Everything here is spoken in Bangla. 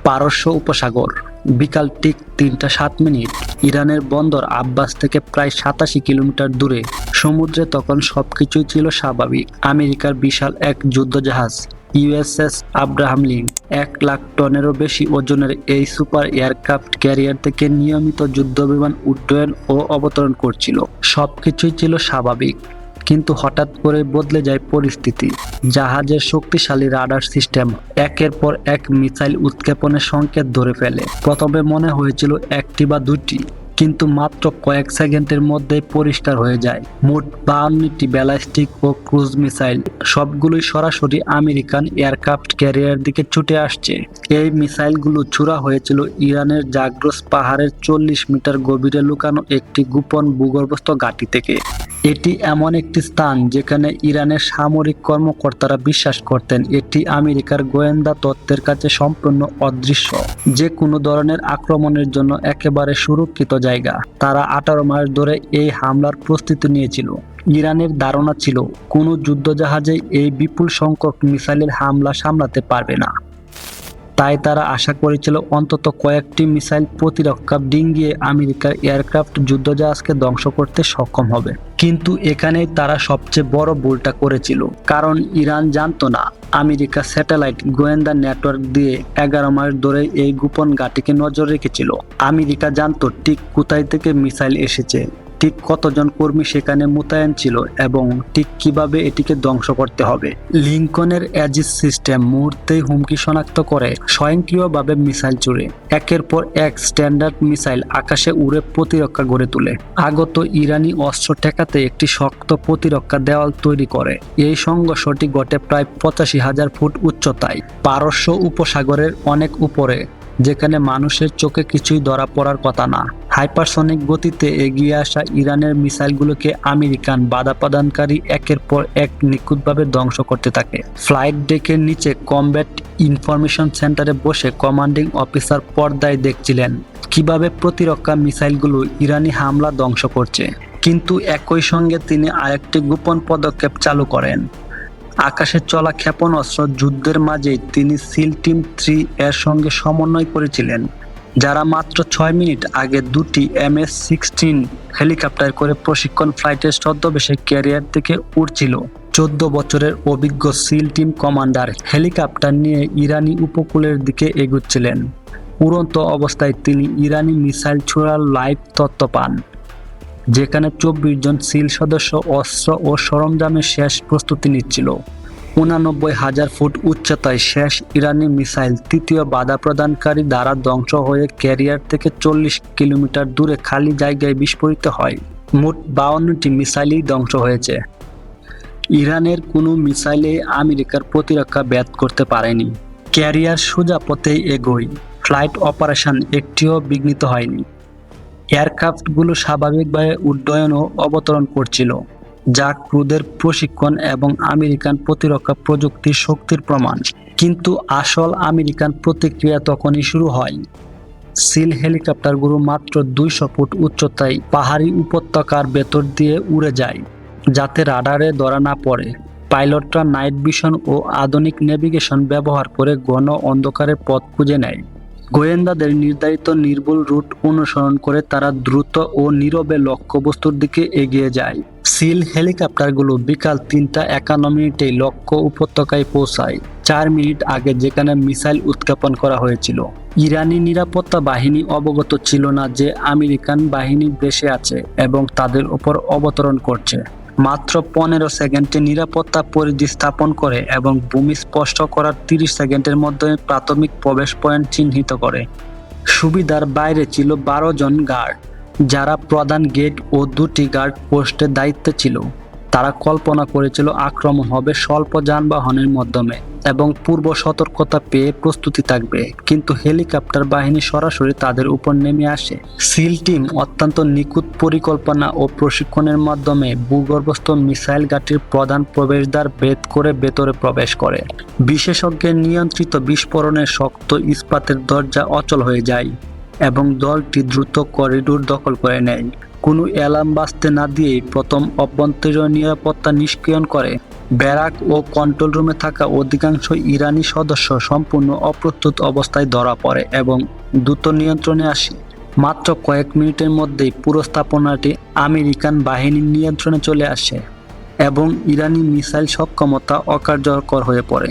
পারস্য উপসাগর। বিকাল ঠিক ৩টা ৭ মিনিট। ইরানের বন্দর আব্বাস থেকে প্রায় ৮৭ কিলোমিটার দূরে। সমুদ্রে তখন সবকিছুই ছিল স্বাভাবিক। আমেরিকার বিশাল এক যুদ্ধজাহাজ ইউএসএস আব্রাহাম লিঙ্কন ১,০০,০০০ টনেরও বেশি ওজনের এই সুপার এয়ারক্রাফট ক্যারিয়ার থেকে নিয়মিত যুদ্ধবিমান উড্ডয়ন ও অবতরণ করছিল। সবকিছুই ছিল স্বাভাবিক, কিন্তু হঠাৎ করে বদলে যায় পরিস্থিতি। জাহাজের শক্তিশালী রাডার সিস্টেম একের পর এক মিসাইল উৎক্ষেপণের সংকেত ধরে ফেলে। প্রথমে মনে হয়েছিল একটি বা দুটি, কিন্তু মাত্র কয়েক সেকেন্ডের মধ্যেই পরিষ্কার হয়ে যায় মোট ৫২টি ব্যালিস্টিক ও ক্রুজ মিসাইল, সবগুলোই সরাসরি আমেরিকান এয়ারক্রাফট ক্যারিয়ারের দিকে ছুটে আসছে। এই মিসাইলগুলো ছোড়া হয়েছিল ইরানের জাগ্রস পাহাড়ের ৪০ মিটার গভীরে লুকানো একটি গোপন ভূগর্ভস্থ ঘাঁটি থেকে। এটি এমন একটি স্থান যেখানে ইরানের সামরিক কর্মকর্তারা বিশ্বাস করতেন এটি আমেরিকার গোয়েন্দা তত্ত্বের কাছে সম্পূর্ণ অদৃশ্য, যে কোনো ধরনের আক্রমণের জন্য একেবারে সুরক্ষিত জায়গা। তারা ১৮ মাস ধরে এই হামলার প্রস্তুতি নিয়েছিল। ইরানের ধারণা ছিল কোনো যুদ্ধজাহাজে এই বিপুল সংখ্যক মিসাইলের হামলা সামলাতে পারবে না। তাই তারা আশা করেছিল অন্তত কয়েকটি মিসাইল প্রতিরক্ষা ডিঙ্গিয়ে আমেরিকার এয়ারক্রাফট যুদ্ধজাহাজকে ধ্বংস করতে সক্ষম হবে। কিন্তু এখানেই তারা সবচেয়ে বড় ভুলটা করেছিল, কারণ ইরান জানতো না আমেরিকা স্যাটেলাইট গোয়েন্দা নেটওয়ার্ক দিয়ে ১১ মাস ধরে এই গোপন ঘাঁটিকে নজর রেখেছিল। আমেরিকা জানতো ঠিক কোথায় থেকে মিসাইল এসেছে, ঠিক কতজন কর্মী সেখানে মোতায়েন ছিল এবং ঠিক কিভাবে এটিকে ধ্বংস করতে হবে। লিঙ্কনের অ্যাজিস সিস্টেম মুহূর্তেই হুমকি শনাক্ত করে স্বয়ংক্রিয়ভাবে মিসাইল ছুড়ে একের পর এক স্ট্যান্ডার্ড মিসাইল আকাশে উড়ে প্রতিরক্ষা গড়ে তোলে। আগত ইরানি অস্ত্র ঠেকাতে একটি শক্ত প্রতিরক্ষা দেওয়াল তৈরি করে। এই সংঘর্ষটি ঘটে প্রায় ৮৫,০০০ ফুট উচ্চতায়, পারস্য উপসাগরের অনেক উপরে, যেখানে মানুষের চোখে কিছুই ধরা পড়ার কথা না। হাইপারসনিক গতিতে এগিয়ে আসা ইরানের মিসাইলগুলোকে আমেরিকান বাধা প্রদানকারী একের পর এক নিখুঁতভাবে ধ্বংস করতে থাকে। ফ্লাইট ডেকের নিচে কমব্যাট ইনফরমেশন সেন্টারে বসে কমান্ডিং অফিসার পর্দায় দেখছিলেন কিভাবে প্রতিরক্ষা মিসাইলগুলো ইরানি হামলা ধ্বংস করছে। কিন্তু একই সঙ্গে তিনি আরেকটি গোপন পদক্ষেপ চালু করেন। আকাশে চলা ক্ষেপণাস্ত্র যুদ্ধের মাঝেই তিনি সিল টিম ৩ এর সঙ্গে সমন্বয় করেছিলেন, যারা মাত্র ৬ মিনিট আগে দুটি MS-16 হেলিকপ্টার করে প্রশিক্ষণ ফ্লাইটের ছদ্মবেশে ক্যারিয়ার থেকে উড়ছিল। ১৪ বছরের অভিজ্ঞ সিল টিম কমান্ডার হেলিকপ্টার নিয়ে ইরানি উপকূলের দিকে এগুচ্ছিলেন। উড়ন্ত অবস্থায় তিনি ইরানি মিসাইল ছোড়ার লাইভ তথ্য পান, যেখানে ২৪ জন সিল সদস্য অস্ত্র ও সরঞ্জামের শেষ প্রস্তুতি নিচ্ছিল। ৮৯,০০০ ফুট উচ্চতায় শেষ ইরানি মিসাইল তৃতীয় বাধা প্রদানকারী দ্বারা ধ্বংস হয়ে ক্যারিয়ার থেকে ৪০ কিলোমিটার দূরে খালি জায়গায় বিস্ফোরিত হয়। মোট ৫২টি মিসাইলই ধ্বংস হয়েছে। ইরানের কোনো মিসাইলে আমেরিকার প্রতিরক্ষা ব্যাধ করতে পারেনি। ক্যারিয়ার সোজা পথেই এগোয়। ফ্লাইট অপারেশন একটিও বিঘ্নিত হয়নি। এয়ারক্রাফটগুলো স্বাভাবিকভাবে উড্ডয়ন ও অবতরণ করছিল, যা ক্রুদের প্রশিক্ষণ এবং আমেরিকান প্রতিরক্ষা প্রযুক্তির শক্তির প্রমাণ। কিন্তু আসল আমেরিকান প্রতিক্রিয়া তখনই শুরু হয়। সিল হেলিকপ্টারগুলো মাত্র ২০০ ফুট উচ্চতায় পাহাড়ি উপত্যকার ভেতর দিয়ে উড়ে যায়, যাতে রাডারে ধরা না পড়ে। পাইলটরা নাইট ভিশন ও আধুনিক নেভিগেশন ব্যবহার করে ঘন অন্ধকারের পথ খুঁজে নেয়। গোয়েন্দাদের নির্ধারিত নির্ভুল রুট অনুসরণ করে তারা দ্রুত ও নীরবে লক্ষ্যবস্তুর দিকে এগিয়ে যায়। সিল হেলিকপ্টারগুলো বিকাল ৩টা ৫১ লক্ষ্য উপত্যকায় পৌঁছায়, ৪ মিনিট আগে যেখানে মিসাইল উৎক্ষেপণ করা হয়েছিল। ইরানি নিরাপত্তা বাহিনী অবগত ছিল না যে আমেরিকান বাহিনী ভেসে আছে এবং তাদের উপর অবতরণ করছে। মাত্র ১৫ সেকেন্ডে নিরাপত্তা পরিধি স্থাপন করে এবং ভূমি স্পষ্ট করার ৩০ সেকেন্ডের মধ্যে প্রাথমিক প্রবেশ পয়েন্ট চিহ্নিত করে। সুবিধার বাইরে ছিল ১২ জন গার্ড, যারা প্রধান গেট ও ২টি গার্ড পোস্টের দায়িত্বে ছিল। তারা কল্পনা করেছিল আক্রমণ হবে স্বল্প যানবাহনের মাধ্যমে এবং পূর্ব সতর্কতা পেয়ে প্রস্তুতি থাকবে, কিন্তু হেলিকপ্টার বাহিনী সরাসরি তাদের উপর নেমে আসে। সিল টিম অত্যন্ত নিখুঁত পরিকল্পনা ও প্রশিক্ষণের মাধ্যমে ভূগর্ভস্থ মিসাইল ঘাঁটির প্রধান প্রবেশদ্বার ভেদ করে ভেতরে প্রবেশ করে। বিশেষজ্ঞের নিয়ন্ত্রিত বিস্ফোরণে শক্ত ইস্পাতের দরজা অচল হয়ে যায় এবং দলটি দ্রুত করিডোর দখল করে নেয়। কোনো অ্যালার্ম বাজতে না দিয়েই প্রথম অভ্যন্তরীণ নিরাপত্তা নিষ্ক্রিয়ণ করে। ব্যারাক ও কন্ট্রোল রুমে থাকা অধিকাংশ ইরানি সদস্য সম্পূর্ণ অপ্রস্তুত অবস্থায় ধরা পড়ে এবং দ্রুত নিয়ন্ত্রণে আসে। মাত্র কয়েক মিনিটের মধ্যেই পুরো স্থাপনাটি আমেরিকান বাহিনীর নিয়ন্ত্রণে চলে আসে এবং ইরানি মিসাইল সক্ষমতা অকার্যকর হয়ে পড়ে।